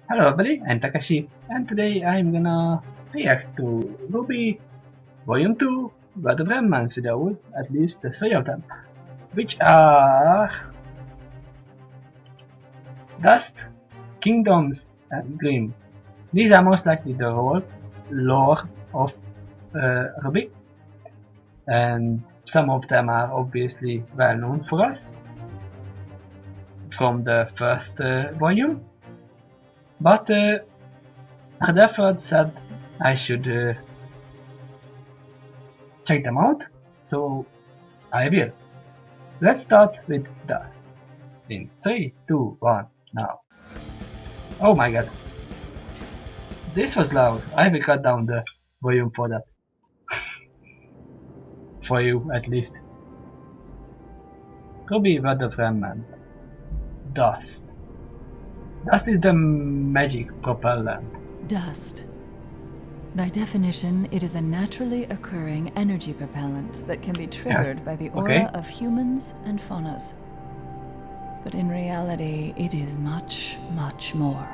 Hello everybody, I'm Takeshy, and today I'm gonna react to RWBY Volume 2 Blood of Remnants videos, at least the 3 of them, which are Dust, Kingdoms, and Grim. These are most likely the lore of RWBY, and some of them are obviously well known for us from the first volume, but Rutherford said I should check them out, so I will. Let's start with Dust. In 3, 2, 1, now. Oh my god. This was loud. I will cut down the volume for that. For you, at least. RWBY Word of Remnant. Dust. Dust is the magic propellant. Dust. By definition, it is a naturally occurring energy propellant that can be triggered by the aura of humans and faunas. But in reality, it is much, much more.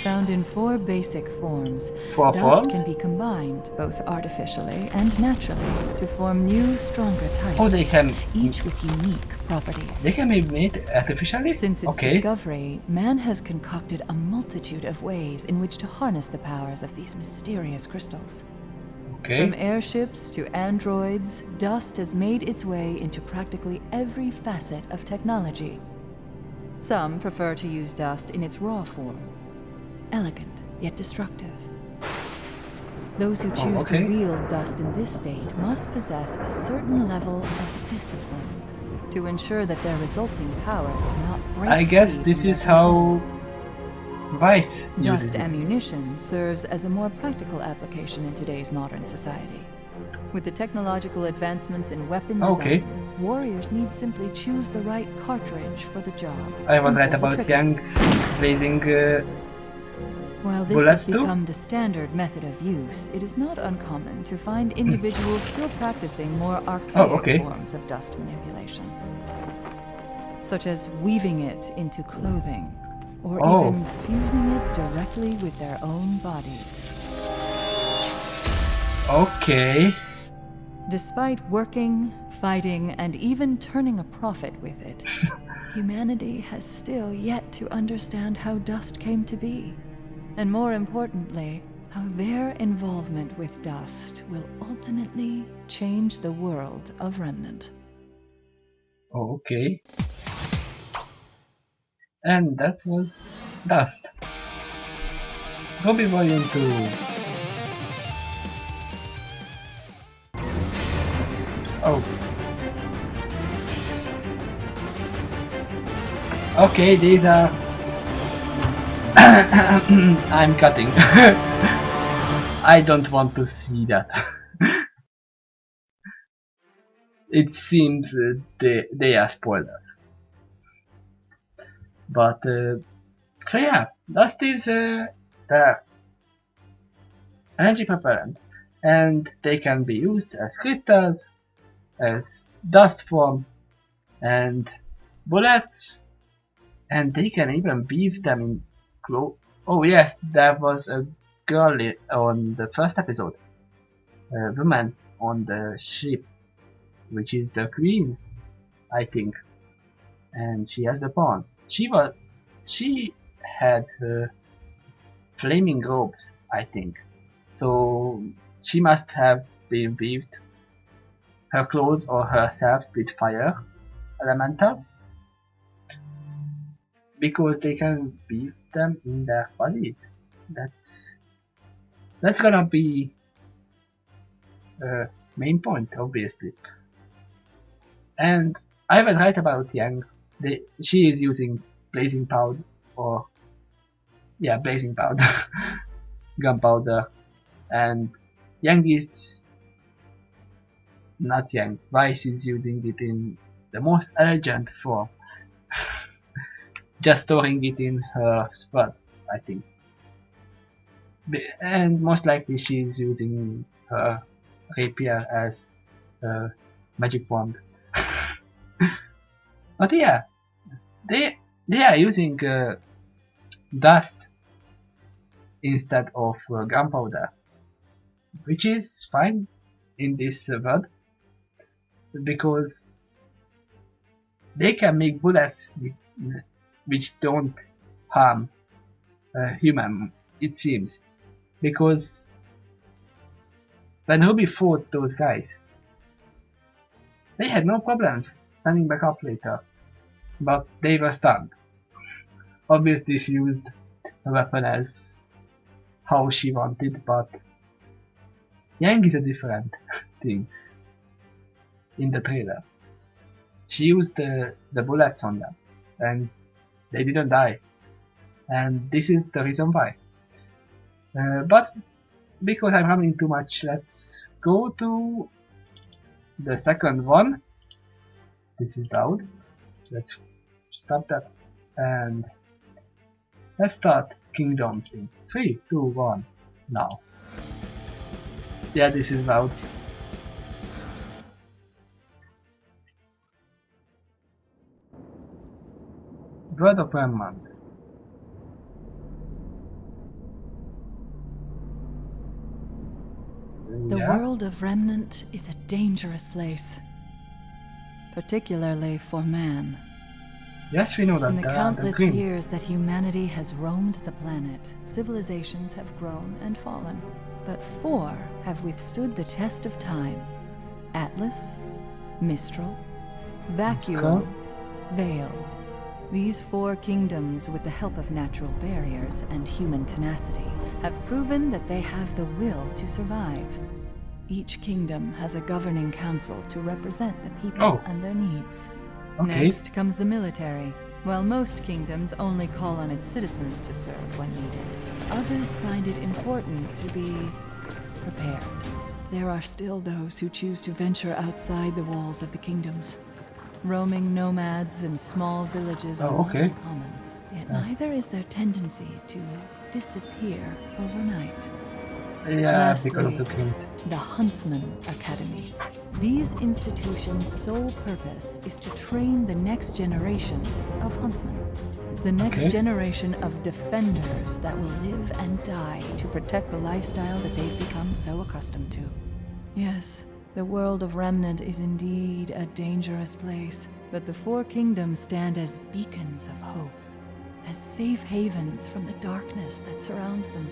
Found in 4 basic forms, dust can be combined, both artificially and naturally, to form new, stronger types, each with unique properties. They can be made artificially? Since its discovery, man has concocted a multitude of ways in which to harness the powers of these mysterious crystals. From airships to androids, dust has made its way into practically every facet of technology. Some prefer to use dust in its raw form, elegant yet destructive. Those who choose to wield dust in this state must possess a certain level of discipline to ensure that their resulting powers do not break. I guess this is how Vice uses dust ammunition serves as a more practical application in today's modern society. With the technological advancements in weapon design, warriors need simply choose the right cartridge for the job. I was right about Yang's blazing While this has become the standard method of use, it is not uncommon to find individuals still practicing more archaic forms of dust manipulation, such as weaving it into clothing, or even fusing it directly with their own bodies. Despite working, fighting, and even turning a profit with it, humanity has still yet to understand how dust came to be. And more importantly, how their involvement with dust will ultimately change the world of Remnant. And that was Dust. RWBY Volume 2. Okay, these are I'm cutting. I don't want to see that. It seems they are spoilers. But so yeah, dust is the energy propellant, and they can be used as crystals, as dust form, and bullets, and they can even weave them in clothes. Oh yes, there was a girl on the first episode, a woman on the ship, which is the queen, I think, and she has the pawns. She had flaming robes, I think, so she must have been weaved her clothes or herself with fire elemental, because they can weave them in their bodies. That's gonna be a main point, obviously. And I was right about Yang. She is using blazing powder, or blazing powder, gunpowder, and Yang is not Yang. Vice is using it in the most elegant form, just storing it in her spot, I think. And most likely she's using her rapier as a magic wand. But yeah, they are using dust instead of gunpowder, which is fine in this world because they can make bullets which don't harm a human, it seems, because when RWBY fought those guys, they had no problems standing back up later, but they were stunned. Obviously she used a weapon as how she wanted, but Yang is a different thing in the trailer. She used the bullets on them, and they didn't die, and this is the reason why. But because I'm having too much, let's go to the second one. This is loud. Let's stop that, and let's start Kingdoms in 3, 2, 1, now. Yeah, this is loud. Word of Remnant. The world of Remnant is a dangerous place, particularly for man. Yes, we know that. In the countless years that humanity has roamed the planet, civilizations have grown and fallen, but 4 have withstood the test of time: Atlas, Mistral, Vacuo, Veil. These 4 kingdoms, with the help of natural barriers and human tenacity, have proven that they have the will to survive. Each kingdom has a governing council to represent the people and their needs. Next comes the military. While most kingdoms only call on its citizens to serve when needed, others find it important to be prepared. There are still those who choose to venture outside the walls of the kingdoms. Roaming nomads and small villages are not uncommon, yet neither is their tendency to disappear overnight. Lastly, because of the kings. The Huntsman Academies. These institutions' sole purpose is to train the next generation of huntsmen. The next generation of defenders that will live and die to protect the lifestyle that they've become so accustomed to. Yes, the world of Remnant is indeed a dangerous place, but the 4 kingdoms stand as beacons of hope, as safe havens from the darkness that surrounds them.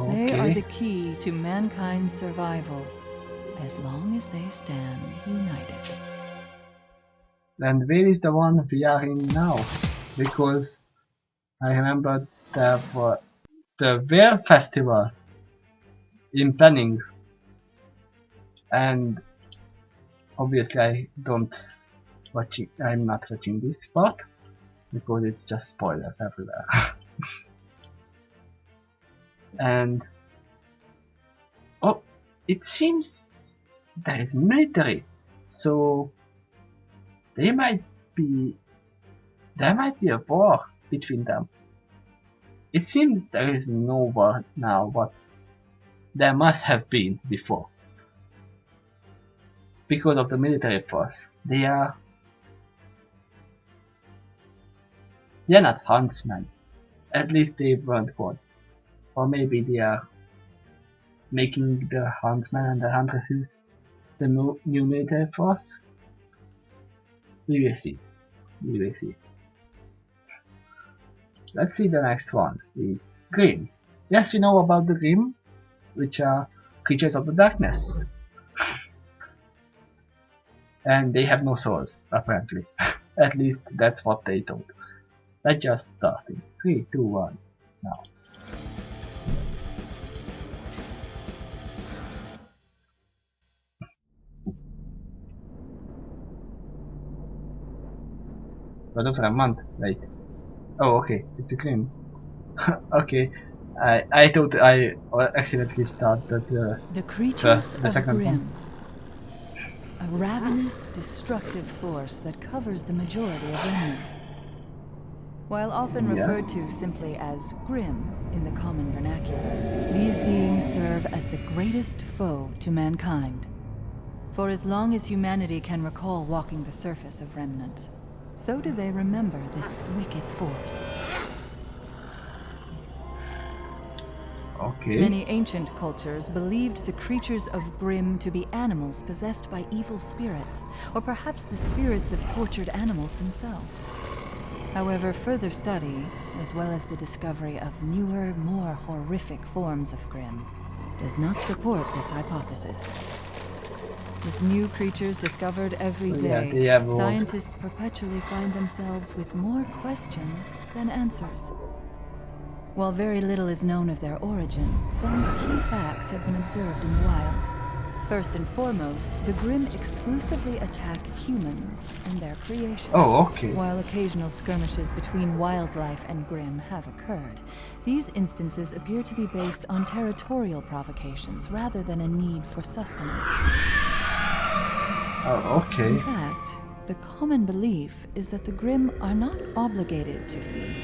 They are the key to mankind's survival, as long as they stand united. And where is the one we are in now? Because I remember there was the Bear Festival in planning, and obviously I'm not watching this part because it's just spoilers everywhere. And it seems there is military, so there might be a war between them. It seems there is no war now, but there must have been before. Because of the military force, they are not huntsmen. At least they weren't called. Or maybe they are making the huntsmen and the huntresses the new military force. We will see. We will see. Let's see the next one. Is Grimm. Yes, we know about the Grimm, which are creatures of the darkness. And they have no souls, apparently. At least that's what they told. Let's just start in 3, 2, 1, now. What was a month? Wait. Oh, okay. It's a Grimm. Okay. I thought I accidentally started the creatures the of second Grimm. one. A ravenous, destructive force that covers the majority of Remnant. While often referred to simply as Grimm in the common vernacular, these beings serve as the greatest foe to mankind. For as long as humanity can recall walking the surface of Remnant, so do they remember this wicked force. Okay. Many ancient cultures believed the creatures of Grimm to be animals possessed by evil spirits, or perhaps the spirits of tortured animals themselves. However, further study, as well as the discovery of newer, more horrific forms of Grimm, does not support this hypothesis. With new creatures discovered every day, scientists perpetually find themselves with more questions than answers. While very little is known of their origin, some key facts have been observed in the wild. First and foremost, the Grimm exclusively attack humans and their creations. Oh, okay. While occasional skirmishes between wildlife and Grimm have occurred, these instances appear to be based on territorial provocations rather than a need for sustenance. Oh, okay. In fact, the common belief is that the Grimm are not obligated to feed.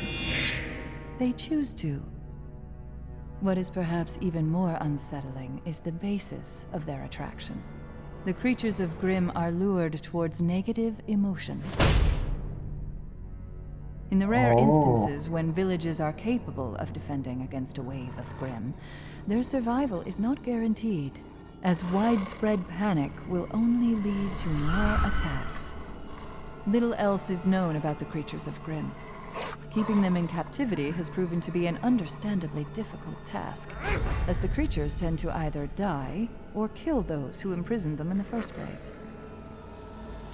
They choose to. What is perhaps even more unsettling is the basis of their attraction. The creatures of Grimm are lured towards negative emotion. In the rare instances when villages are capable of defending against a wave of Grimm, their survival is not guaranteed, as widespread panic will only lead to more attacks. Little else is known about the creatures of Grimm. Keeping them in captivity has proven to be an understandably difficult task, as the creatures tend to either die or kill those who imprisoned them in the first place.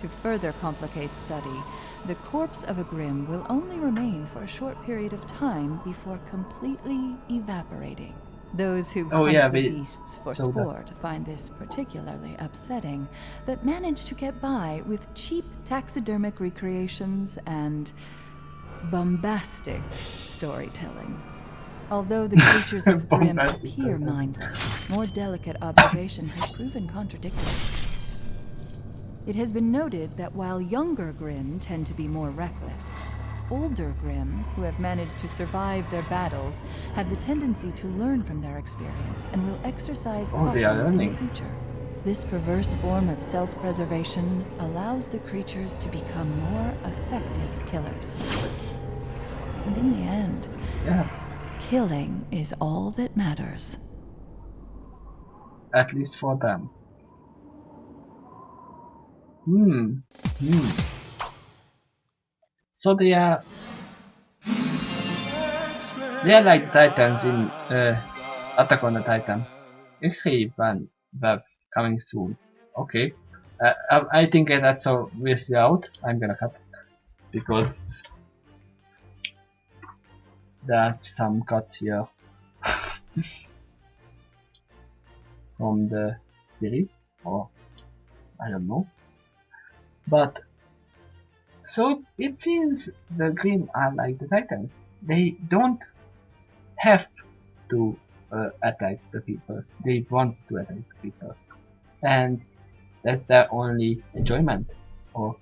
To further complicate study, the corpse of a Grimm will only remain for a short period of time before completely evaporating. Those who hunt the beasts for sport find this particularly upsetting, but manage to get by with cheap taxidermic recreations and bombastic storytelling. Although the creatures of Grimm appear mindless, more delicate observation has proven contradictory. It has been noted that while younger Grimm tend to be more reckless, older Grimm, who have managed to survive their battles, have the tendency to learn from their experience and will exercise caution in the future. This perverse form of self-preservation allows the creatures to become more effective killers. And in the end, killing is all that matters. At least for them. So they are like Titans in Attack on the Titan. X-Ray Van Web coming soon. Okay. I think that's all we'll see out. I'm gonna cut because there are some cuts here from the series, or I don't know. But so it seems the Grimm are like the Titans. They don't have to attack the people. They want to attack the people, and that's their only enjoyment, or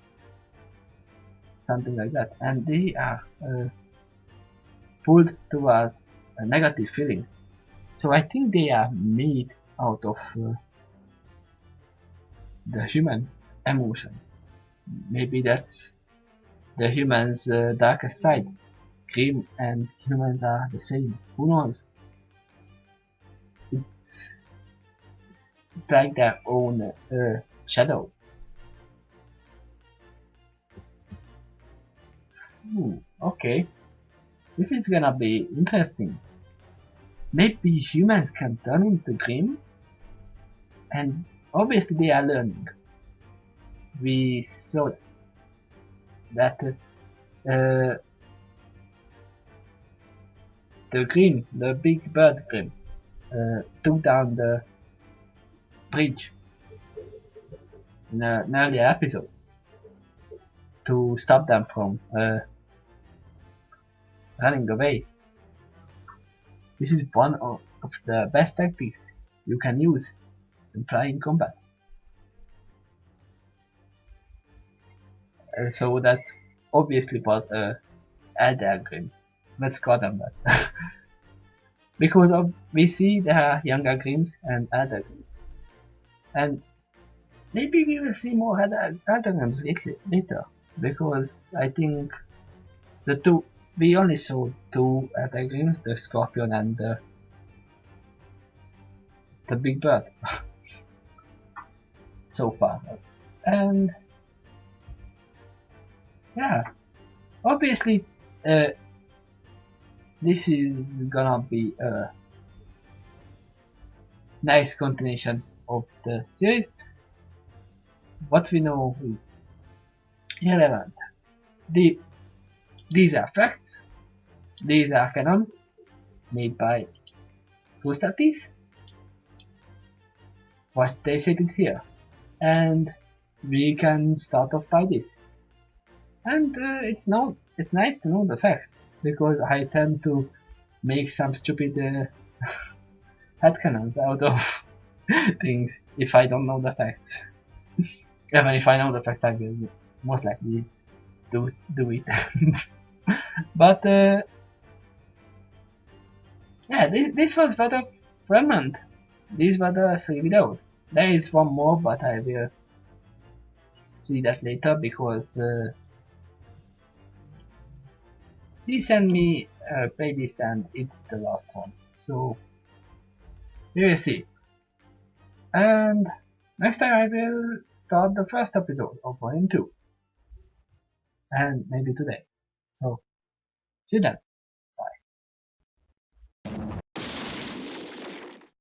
something like that. And they are pulled towards negative feelings. So I think they are made out of the human emotions. Maybe that's the human's darkest side. Grimm and humans are the same. Who knows? It's like their own shadow. Okay. This is gonna be interesting. Maybe humans can turn into Grimm? And obviously they are learning. We saw that the Grimm, the big bird Grimm, took down the bridge in an earlier episode to stop them from running away. This is one of the best tactics you can use in flying combat. So that obviously was Elder Grimm. Let's call them that. Because we see there are younger Grimms and Elder Grimms. And maybe we will see more Elder Grimms later. Because I think we only saw two Elder Grimms, the Scorpion and the the big bird so far. And yeah, obviously this is gonna be a nice continuation of the series. What we know is irrelevant. These are facts, these are canon, made by Gustatis, what they said it here, and we can start off by this. And it's nice to know the facts, because I tend to make some stupid headcanons out of things if I don't know the facts. Even if I know the facts, I will most likely do it. But yeah, this was part of Remnant. These were the 3 videos. There is one more, but I will see that later, because he sent me a playlist and it's the last one. So we will see. And next time I will start the first episode of Volume 2. And maybe today. So see you then.